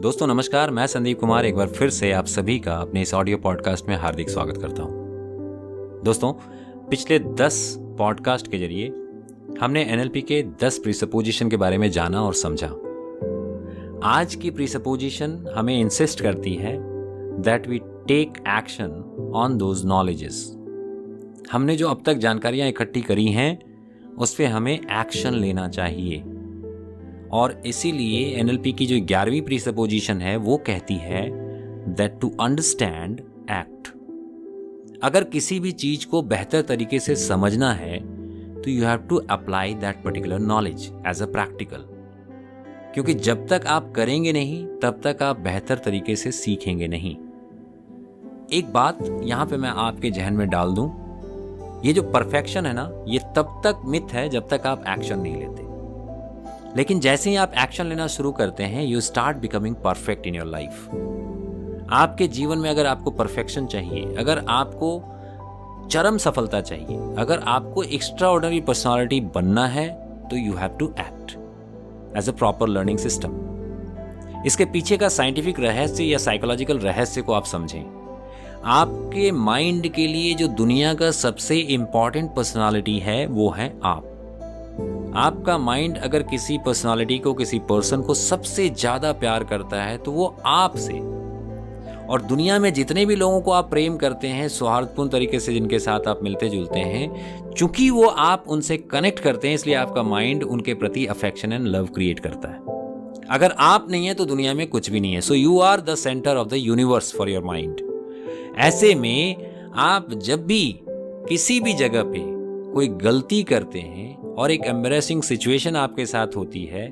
दोस्तों नमस्कार, मैं संदीप कुमार एक बार फिर से आप सभी का अपने इस ऑडियो पॉडकास्ट में हार्दिक स्वागत करता हूं। दोस्तों, पिछले 10 पॉडकास्ट के जरिए हमने एनएलपी के 10 प्रीसपोजिशन के बारे में जाना और समझा। आज की प्रीसपोजिशन हमें इंसिस्ट करती है that we take action on those knowledges. हमने जो अब तक जानकारियां इकट्ठी करी हैं उस पे हमें एक्शन लेना चाहिए, और इसीलिए एनएलपी की जो 11वीं प्रीसपोजिशन है वो कहती है दैट टू अंडरस्टैंड एक्ट। अगर किसी भी चीज को बेहतर तरीके से समझना है तो you have to apply that particular knowledge as a practical, क्योंकि जब तक आप करेंगे नहीं तब तक आप बेहतर तरीके से सीखेंगे नहीं। एक बात यहां पे मैं आपके जहन में डाल दूं, ये जो परफेक्शन है ना, ये तब तक मिथ है जब तक आप एक्शन नहीं लेते। लेकिन जैसे ही आप एक्शन लेना शुरू करते हैं you start becoming perfect in your life. आपके जीवन में अगर आपको परफेक्शन चाहिए, अगर आपको चरम सफलता चाहिए, अगर आपको एक्स्ट्रा ऑर्डिनरी पर्सनालिटी बनना है तो you have to act as a proper learning system. इसके पीछे का साइंटिफिक रहस्य या साइकोलॉजिकल रहस्य को आप समझें। आपके माइंड के लिए जो दुनिया का सबसे इंपॉर्टेंट पर्सनालिटी है वो है आप। आपका माइंड अगर किसी पर्सनालिटी को, किसी पर्सन को सबसे ज्यादा प्यार करता है तो वो आप से। और दुनिया में जितने भी लोगों को आप प्रेम करते हैं, सौहार्दपूर्ण तरीके से जिनके साथ आप मिलते जुलते हैं, चूंकि वो आप उनसे कनेक्ट करते हैं, इसलिए आपका माइंड उनके प्रति अफेक्शन एंड लव क्रिएट करता है। अगर आप नहीं है तो दुनिया में कुछ भी नहीं है। So you are the centre of the universe for your mind. ऐसे में आप जब भी किसी भी जगह पे कोई गलती करते हैं और एक एम्बैरेसिंग सिचुएशन आपके साथ होती है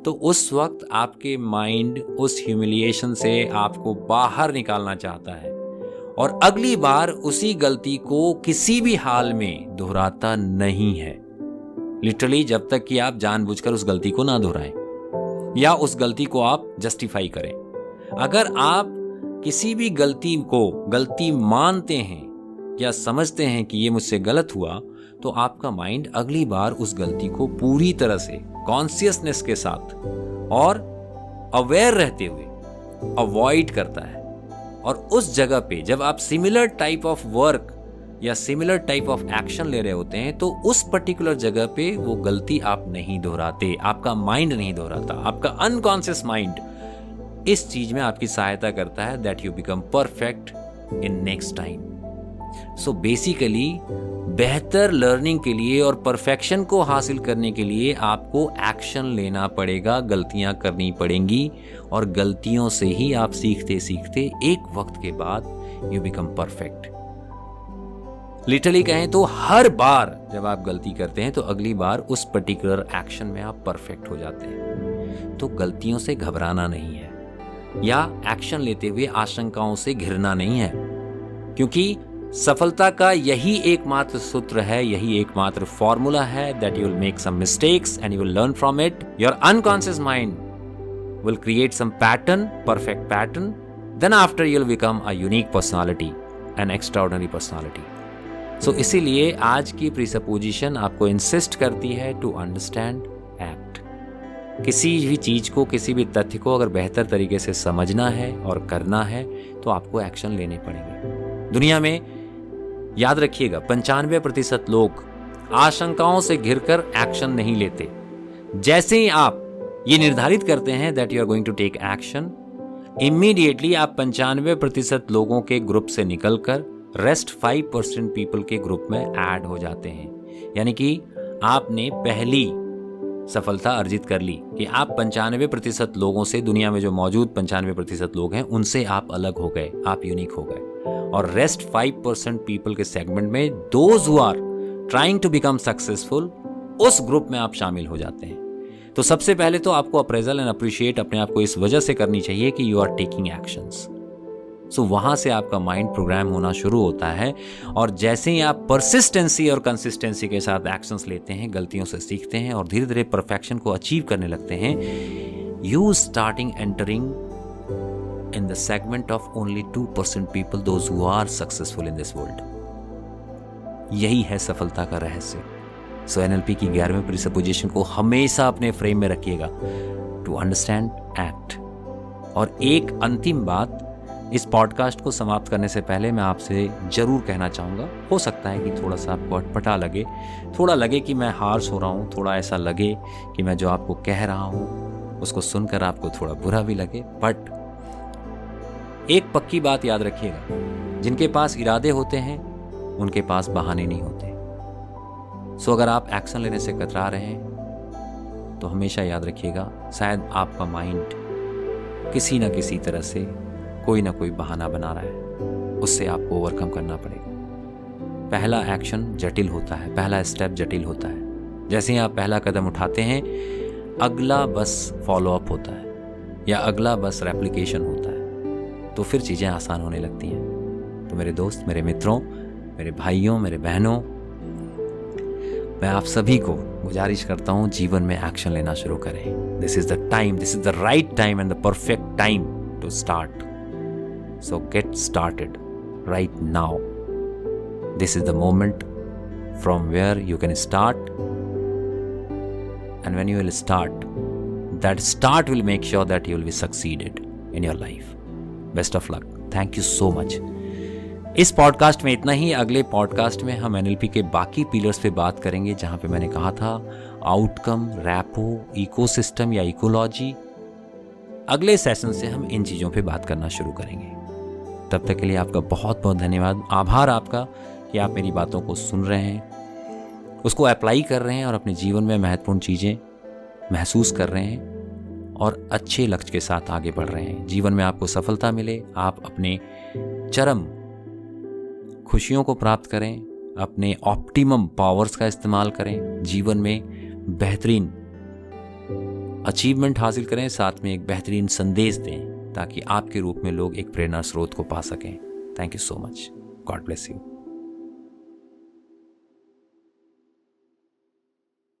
तो उस वक्त आपके माइंड उस ह्यूमिलिएशन से आपको बाहर निकालना चाहता है और अगली बार उसी गलती को किसी भी हाल में दोहराता नहीं है। लिटरली जब तक कि आप जानबूझकर उस गलती को ना दोहराएं या उस गलती को आप जस्टिफाई करें। अगर आप किसी भी गलती को गलती मानते हैं या समझते हैं कि ये मुझसे गलत हुआ तो आपका माइंड अगली बार उस गलती को पूरी तरह से कॉन्शियसनेस के साथ और अवेयर रहते हुए अवॉइड करता है। और उस जगह पे जब आप सिमिलर टाइप ऑफ वर्क या सिमिलर टाइप ऑफ एक्शन ले रहे होते हैं तो उस पर्टिकुलर जगह पे वो गलती आप नहीं दोहराते, आपका माइंड नहीं दोहराता। आपका अनकॉन्शियस माइंड इस चीज में आपकी सहायता करता है that you become perfect in next time. So basically बेहतर लर्निंग के लिए और परफेक्शन को हासिल करने के लिए आपको एक्शन लेना पड़ेगा, गलतियां करनी पड़ेंगी, और गलतियों से ही आप सीखते सीखते एक वक्त के बाद यू बिकम परफेक्ट। लिटरली कहें तो हर बार जब आप गलती करते हैं तो अगली बार उस पर्टिकुलर एक्शन में आप परफेक्ट हो जाते हैं। तो गलतियों से घबराना नहीं है या एक्शन लेते हुए आशंकाओं से घिरना नहीं है, क्योंकि सफलता का यही एकमात्र सूत्र है, यही एकमात्र फॉर्मूला है that you will make some mistakes and you will learn from it. Your unconscious mind will create some pattern, perfect pattern, then after you will become a unique personality, an extraordinary personality. So इसीलिए आज की प्रीसपोजिशन आपको insist करती है to understand act. किसी भी चीज को, किसी भी तथ्य को अगर बेहतर तरीके से समझना है और करना है तो आपको एक्शन लेने पड़ेंगे। दुनिया में याद रखिएगा 95% लोग आशंकाओं से घिरकर एक्शन नहीं लेते। जैसे ही आप ये निर्धारित करते हैं that you are going to take action, immediately आप 95% लोगों के ग्रुप से निकलकर रेस्ट 5% पीपल के ग्रुप में ऐड हो जाते हैं। यानी कि आपने पहली सफलता अर्जित कर ली कि आप 95% लोगों से, दुनिया में जो मौजूद 95% लोग हैं उनसे आप अलग हो गए, आप यूनिक हो गए। और रेस्ट 5% पीपल के सेगमेंट में those who are trying to become successful, उस ग्रुप में आप शामिल हो जाते हैं। तो सबसे पहले तो आपको अप्रेजल एंड अप्रिशिएट अपने आप को इस वजह से करनी चाहिए कि यू आर टेकिंग एक्शंस। सो वहां से आपका माइंड प्रोग्राम होना शुरू होता है, और जैसे ही आप परसिस्टेंसी और कंसिस्टेंसी के साथ एक्शंस लेते हैं, गलतियों से सीखते हैं और धीरे धीरे परफेक्शन को अचीव करने लगते हैं, you starting entering in the segment of only 2% people, those who are successful in this world. यही है सफलता का रहस्य। सो एनएलपी की 11वीं प्रीसपोजिशन को हमेशा अपने फ्रेम में रखिएगा, टू अंडरस्टैंड एक्ट। और एक अंतिम बात, इस पॉडकास्ट को समाप्त करने से पहले मैं आपसे ज़रूर कहना चाहूँगा, हो सकता है कि थोड़ा सा आपको अटपटा लगे, थोड़ा लगे कि मैं हार्श हो रहा हूँ, थोड़ा ऐसा लगे कि मैं जो आपको कह रहा हूँ उसको सुनकर आपको थोड़ा बुरा भी लगे, बट एक पक्की बात याद रखिएगा, जिनके पास इरादे होते हैं उनके पास बहाने नहीं होते। सो अगर आप एक्शन लेने से कतरा रहे हैं तो हमेशा याद रखिएगा, शायद आपका माइंड किसी न किसी तरह से कोई ना कोई बहाना बना रहा है, उससे आपको ओवरकम करना पड़ेगा। पहला एक्शन जटिल होता है, पहला स्टेप जटिल होता है। जैसे ही आप पहला कदम उठाते हैं, अगला बस फॉलोअप होता है या अगला बस रेप्लिकेशन होता है, तो फिर चीज़ें आसान होने लगती हैं। तो मेरे दोस्त, मेरे मित्रों, मेरे भाइयों, मेरे बहनों, मैं आप सभी को गुजारिश करता हूँ, जीवन में एक्शन लेना शुरू करें। This is the time, this is the right time and the perfect time to start. So get started right now. This is the moment from where you can start, and when you will start, that start will make sure that you will be succeeded in your life. Best of luck. Thank you so much. इस podcast में इतना ही। अगले podcast में हम NLP के बाकी pillars पे बात करेंगे, जहां पे मैंने कहा था आउटकम, रैपो, इकोसिस्टम या इकोलॉजी। अगले सेशन से हम इन चीज़ों पे बात करना शुरू करेंगे। तब तक के लिए आपका बहुत बहुत धन्यवाद। आभार आपका कि आप मेरी बातों को सुन रहे हैं, उसको अप्लाई कर रहे हैं और अपने जीवन में महत्वपूर्ण चीज़ें महसूस कर रहे हैं और अच्छे लक्ष्य के साथ आगे बढ़ रहे हैं। जीवन में आपको सफलता मिले, आप अपने चरम खुशियों को प्राप्त करें, अपने ऑप्टिमम पावर्स का इस्तेमाल करें, जीवन में बेहतरीन अचीवमेंट हासिल करें, साथ में एक बेहतरीन संदेश दें ताकि आपके रूप में लोग एक प्रेरणा स्रोत को पा सकें। Thank you so much. God bless you.